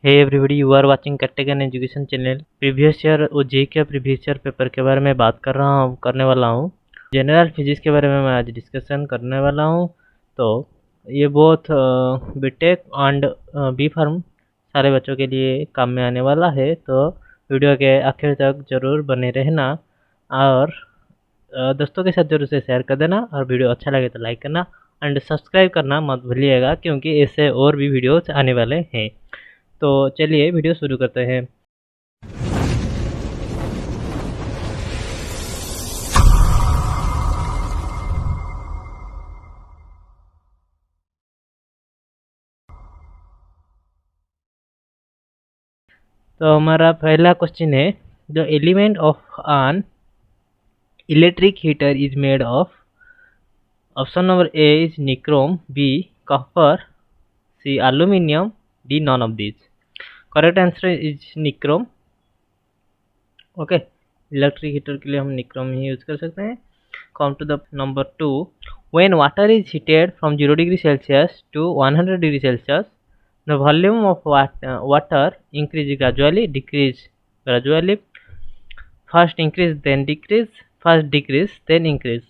Hey everybody, you are watching कैटेगन education channel. Previous year और जेके प्रीवियस ईयर पेपर के बारे में बात करने वाला हूँ। जनरल फिजिक्स के बारे में मैं आज डिस्कशन करने वाला हूँ। तो ये बहुत बीटेक एंड बी फार्म सारे बच्चों के लिए काम में आने वाला है। तो वीडियो के आखिर तक ज़रूर बने रहना और दोस्तों के साथ जरूर से शेयर कर देना, और वीडियो अच्छा लगे तो लाइक करना एंड सब्सक्राइब करना मत भूलिएगा, क्योंकि ऐसे और भी वीडियोस आने वाले हैं। तो चलिए वीडियो शुरू करते हैं। तो हमारा पहला क्वेश्चन है, the element of an electric heater is made of. Option number A is nichrome, B copper, C aluminium, D none of this. Correct answer is nichrome. Okay, electric heater के लिए हम निक्रोम ही use कर सकते हैं। Come to the number 2, when water is heated from 0 degree Celsius to 100 degree Celsius, the volume of water increase gradually, decrease gradually, first increase then decrease, first decrease then increase.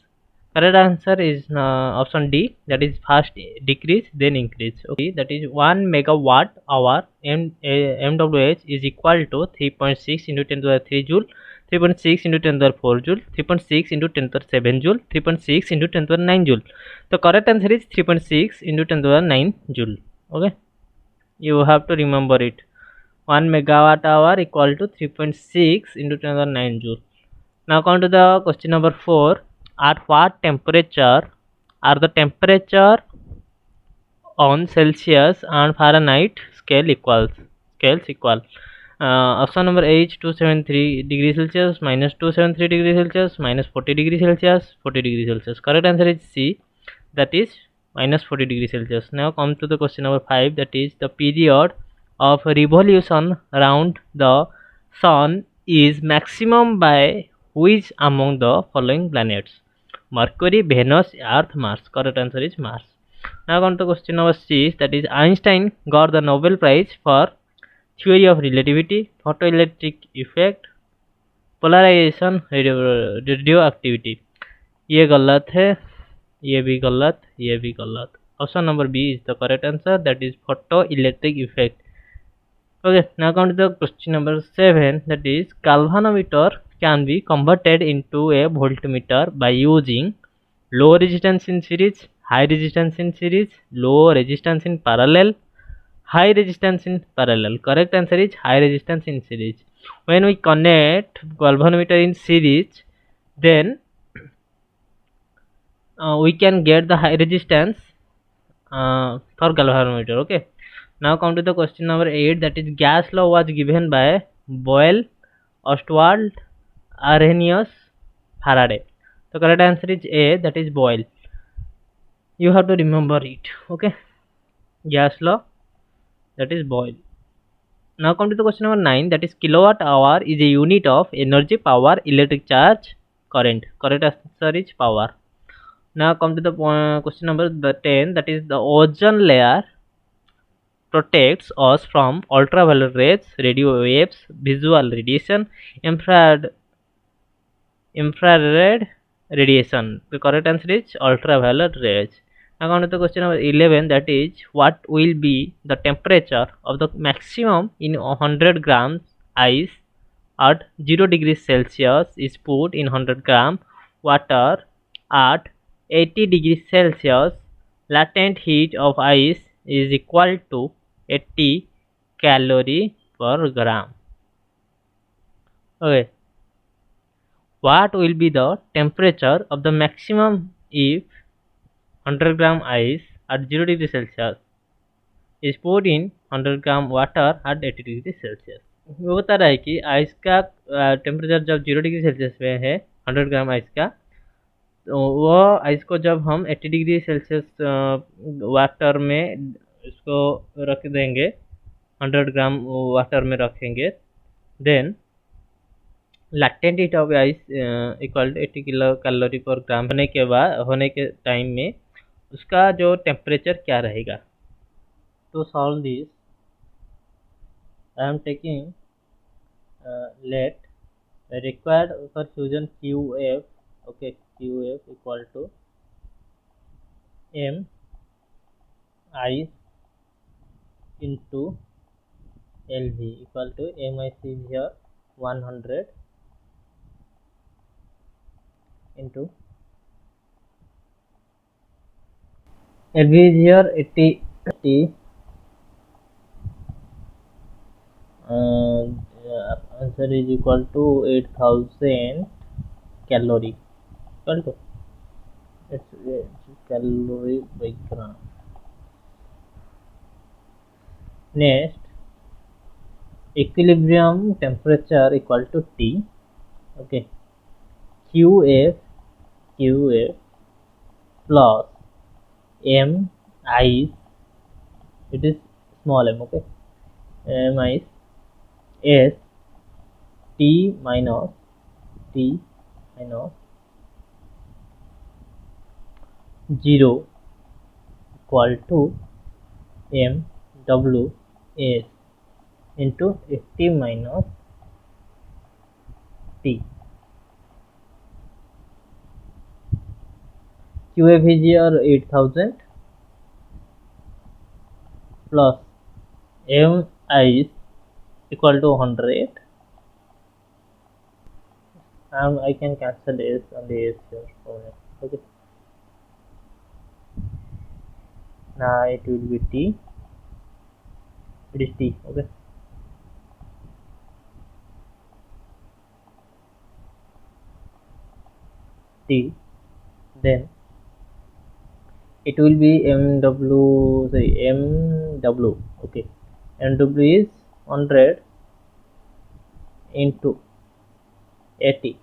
Correct answer is option D, that is first decrease then increase. Okay, that is 1 megawatt hour MWH is equal to 3.6 into 10 to the 3 joule, 3.6 into 10 to the 4 joule, 3.6 into 10 to the 7 joule, 3.6 into 10 to the 9 joule. The correct answer is 3.6 into 10 to the 9 joule. Okay, you have to remember it. 1 megawatt hour equal to 3.6 into 10 to the 9 joule. Now come to the question number 4. At what temperature are the temperature on Celsius and Fahrenheit scales equal? Option number A is 273 degrees Celsius, minus 273 degrees Celsius, minus 40 degrees Celsius, 40 degrees Celsius. Correct answer is C, that is minus 40 degrees Celsius. Now come to the question number 5, that is the period of revolution around the sun is maximum by which among the following planets? Mercury, Venus, Earth, Mars. Correct answer is Mars. Now come to question number 6, that is Einstein got the Nobel Prize for theory of relativity, photoelectric effect, polarization, radioactivity. ये गलत है, ये भी गलत, ये भी गलत. Option number B is the correct answer, that is photoelectric effect. Okay, now come to the question number 7, that is galvanometer can be converted into a voltmeter by using low resistance in series, high resistance in series, low resistance in parallel, high resistance in parallel. Correct answer is high resistance in series. When we connect galvanometer in series, then we can get the high resistance for galvanometer. Okay, now come to the question number 8, that is gas law was given by Boyle, Ostwald, Arrhenius, Faraday. The correct answer is A, that is Boyle. You have to remember it. Okay, gas law, that is Boyle. Now come to the question number 9, that is kilowatt hour is a unit of energy, power, electric charge, current. Correct answer is power. Now come to the question number 10, that is the ozone layer protects us from ultraviolet rays, radio waves, visual radiation, infrared radiation. The correct answer is ultraviolet rays. Now come to the question number 11, that is what will be the temperature of the maximum in 100 grams ice at 0 degrees Celsius is put in 100 gram water at 80 degrees Celsius. Latent heat of ice is equal to 80 calorie per gram. Okay, what will be the temperature of the maximum if 100 gram ice at 0 degree Celsius is poured in 100 gram water at 80 degree Celsius? वो बता रहा है कि ice का temperature जब 0 degree Celsius पे है 100 gram ice का, तो वो आइस को जब हम 80 डिग्री सेल्सियस वाटर में इसको रख देंगे, 100 ग्राम वाटर में रखेंगे, then latent heat of ice equal to 80 kilo calorie per gram होने के टाइम में उसका जो टेम्परेचर क्या रहेगा? तो solve this, I am taking let required for fusion QF. Okay, QF equal to M I into LV equal to MIC is here 100 into LV is here 80. Answer is equal to 8000 calorie equal to it's calorie by gram. Next, equilibrium temperature equal to T. Okay, QF plus M ice, it is small m. Okay, M ice S T minus 0 equal to M W S into 80 minus T. QF is here 8000 plus M is equal to 100. I can cancel S and the S here. Okay. Now it will be T. It is T. Okay. T. Then it will be MW. Okay. MW is 100 into 80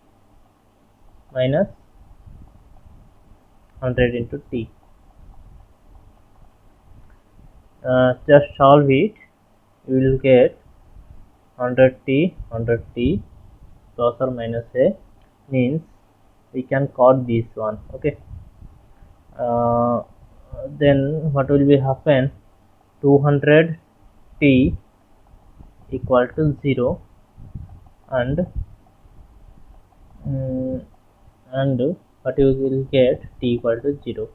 minus 100 into T. Just solve it. You will get 100T plus or minus a, means we can cut this one. Okay. Then what will be happen? 200T equal to 0 and what you will get T equal to 0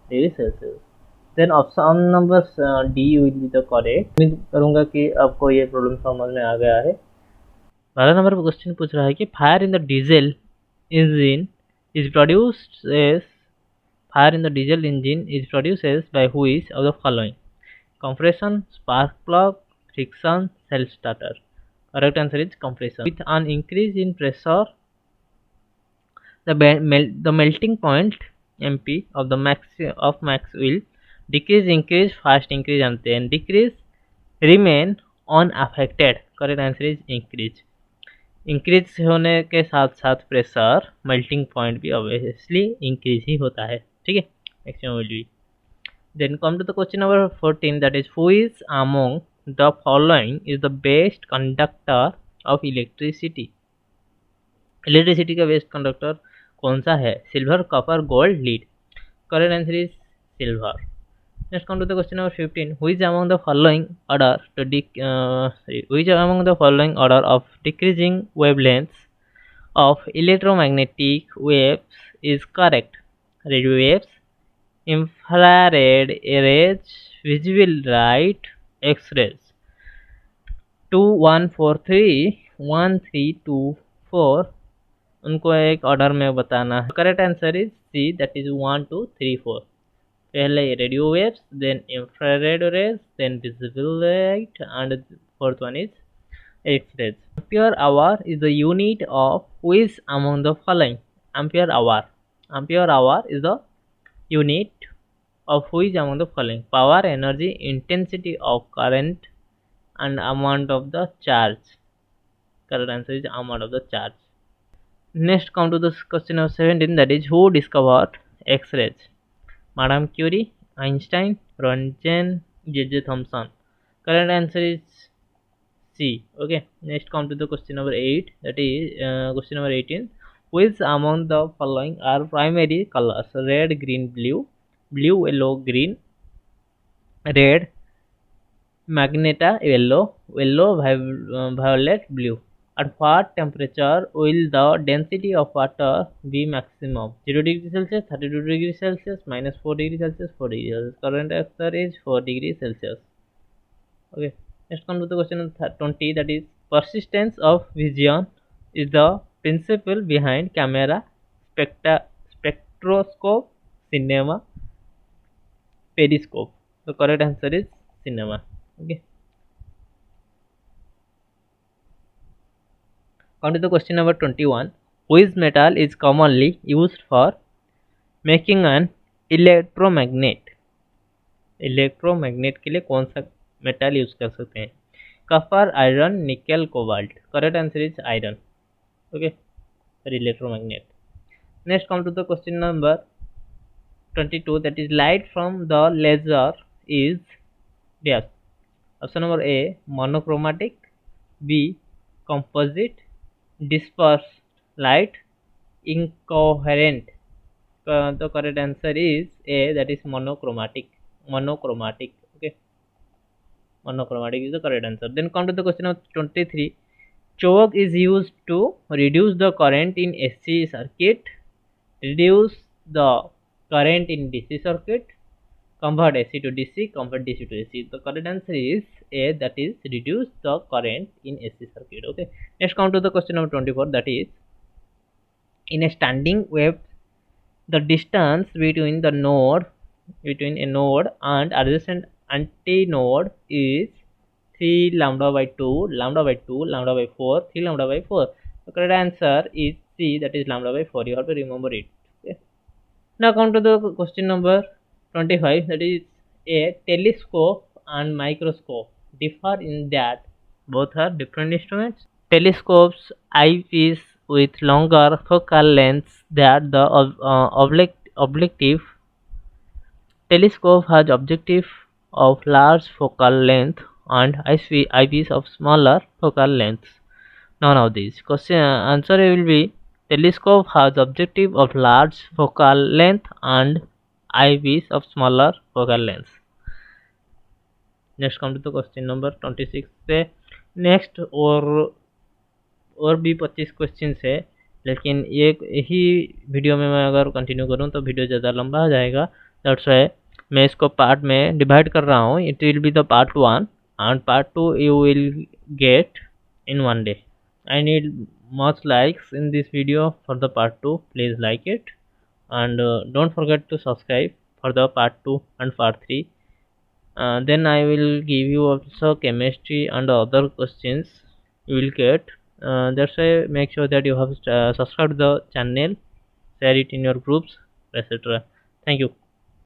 degree Celsius. Then option number D will be the correct. उम्मीद करूंगा कि आपको ये problem समझ में आ गया है। 12 number पर क्वेश्चन पूछ रहा है कि fire in the diesel engine is produce by which of the following? Compression, spark plug, friction, self starter. Correct answer is compression. With an increase in pressure, the melting point MP of the max will decrease, increase, fast increase and then decrease, remain unaffected. Correct answer is increase. Increase होने के साथ साथ pressure melting point भी obviously increase ही होता है। ठीक है, maximum will be. Then come to the question number 14, that is who is among the following is the best conductor of electricity. Electricity का बेस्ट कंडक्टर कौन सा है? Silver, copper, gold, lead. Correct answer is silver. Next come to the question number 15. Which among the following of decreasing wavelengths of electromagnetic waves is correct? Radio waves, infrared rays, visible light, X-rays. 2 1 4 3 1 3 2 4 उनको एक order में बताना है। Correct answer is C, that is 1 2 3 4। पहले radio waves, then infrared rays, then visible light and fourth one is x-rays. Ampere hour is the unit of which among the following? Ampere hour is the unit of which among the following? Power, energy, intensity of current and amount of the charge. Correct answer is amount of the charge. Next come to the question number 17, that is who discovered X-rays? Madame Curie, Einstein, Röntgen, J.J. Thomson. Correct answer is C. Okay. Next come to the question number 8, that is question number 18. Which among the following are primary colors? Red, green, blue, yellow, green, red, Magenta yellow, violet blue. At what temperature will the density of water be maximum? 0 degree Celsius, 32 degree Celsius, minus 4 degree Celsius, 4 degree Celsius. Current answer is 4 degree Celsius. Okay. Next come to the question 20, that is persistence of vision is the principle behind camera, spectroscope, cinema, periscope. The correct answer is cinema. Okay. Come to the question number 21. Which metal is commonly used for making an electromagnet? Electromagnet के लिए कौन सा metal use कर सकते हैं? Copper, iron, nickel, cobalt. Correct answer is iron. Okay, for electromagnet. Next come to the question number 22, that is light from the laser is dash. Option number A monochromatic, B composite, dispersed light, incoherent. The correct answer is A, that is monochromatic. Okay, monochromatic is the correct answer. Then come to the question of 23. Choke is used to reduce the current in AC circuit, reduce the current in DC circuit, convert AC to DC, convert DC to AC. The correct answer is A, that is reduce the current in AC circuit. Okay. Next come to the question number 24, that is in a standing wave the distance between a node and adjacent antinode is 3 lambda by 2, lambda by 2, lambda by 4, 3 lambda by 4. The correct answer is C, that is lambda by 4. You have to remember it. Okay. Now come to the question number 25, that is a telescope and microscope differ in that both are different instruments. Telescope's eyepiece with longer focal lengths than the objective. Telescope has objective of large focal length and eyepiece of smaller focal lengths. None of these. Question answer will be telescope has objective of large focal length and eyepiece of smaller focal length. Next come to the question number 26 से next और भी 25 question है, लेकिन एक ही video में मैं अगर continue करूं तो वीडियो ज़्यादा लंबा हो जाएगा. दैट्स वाई मैं इसको पार्ट में डिवाइड कर रहा हूं. It will be the part 1 and part 2 you will get in one day. I need much likes in this video for the part 2. Please like it and don't forget to subscribe for the part 2 and part 3. Then I will give you also chemistry and other questions you will get. That's why make sure that you have subscribed the channel, share it in your groups, etc. Thank you.